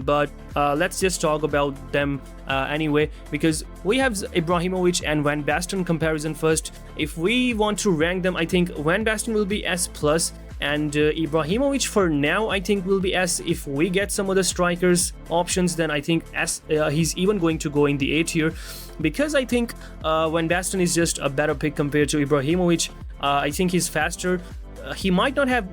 but let's just talk about them anyway, because we have Ibrahimovic and Van Basten comparison first. If we want to rank them, I think Van Basten will be S+, and Ibrahimovic for now I think will be S. If we get some other strikers options, then I think S. He's even going to go in the A tier, because I think Van Basten is just a better pick compared to Ibrahimovic. I think he's faster. He might not have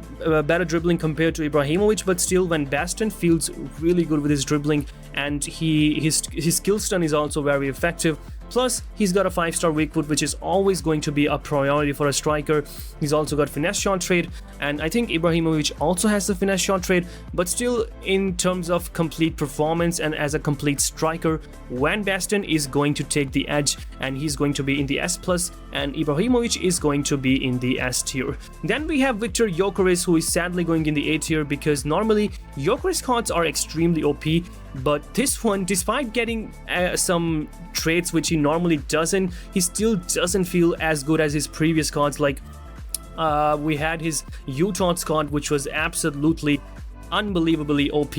better dribbling compared to Ibrahimovic, but still Van Basten feels really good with his dribbling, and his skill stun is also very effective. Plus, he's got a 5-star weak foot, which is always going to be a priority for a striker. He's also got finesse shot trade, and I think Ibrahimovic also has the finesse shot trade, but still in terms of complete performance and as a complete striker, Van Basten is going to take the edge, and he's going to be in the S+, and Ibrahimovic is going to be in the S tier. Then we have Viktor Gyökeres, who is sadly going in the A tier, because normally Gyökeres cards are extremely OP, but this one, despite getting some traits which he normally doesn't, he still doesn't feel as good as his previous cards. Like we had his 𝗧𝗶𝗸 card, which was absolutely unbelievably OP,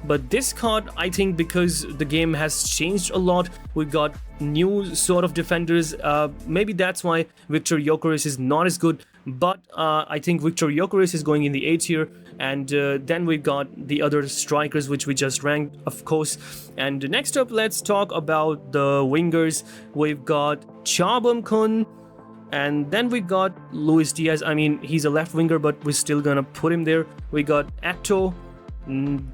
but this card, I think because the game has changed a lot, we got new sort of defenders, maybe that's why Viktor Gyökeres is not as good, but I think Viktor Gyökeres is going in the A tier, and then we got the other strikers which we just ranked, of course. And next up, let's talk about the wingers. We've got 𝗧𝗶𝗸, and then we got Luis Diaz. I mean, he's a left winger, but we're still gonna put him there. We got 𝗧𝗏,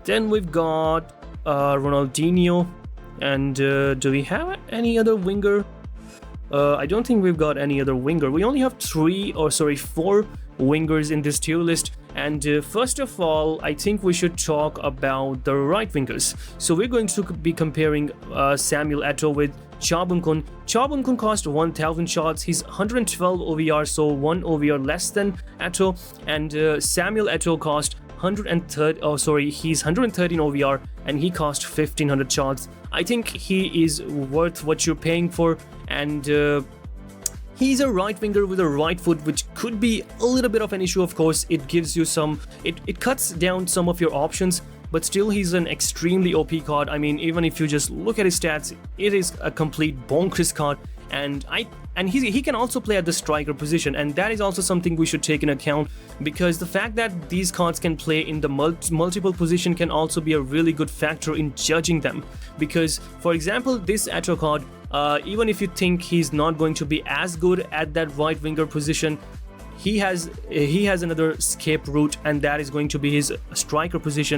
then we've got Ronaldinho, and do we have any other winger? I don't think we've got any other winger. We only have 4 wingers in this tier list. And first of all, I think we should talk about the right wingers. So we're going to be comparing Samuel Eto'o with 𝗧𝗶𝗸. 𝗧𝗶𝗸 cost 1000 shots. He's 112 OVR, so 1 OVR less than Eto'o. And Samuel Eto'o cost 130. He's 113 OVR, and he cost 1500 shots. I think he is worth what you're paying for, and he's a right winger with a right foot, which could be a little bit of an issue. Of course, it gives you some, it cuts down some of your options, but still he's an extremely OP card. I mean, even if you just look at his stats, it is a complete bonkers card, and he can also play at the striker position, and that is also something we should take into account, because the fact that these cards can play in the multiple position can also be a really good factor in judging them. Because, for example, this Eto'o card, even if you think he's not going to be as good at that right winger position, he has another escape route, and that is going to be his striker position.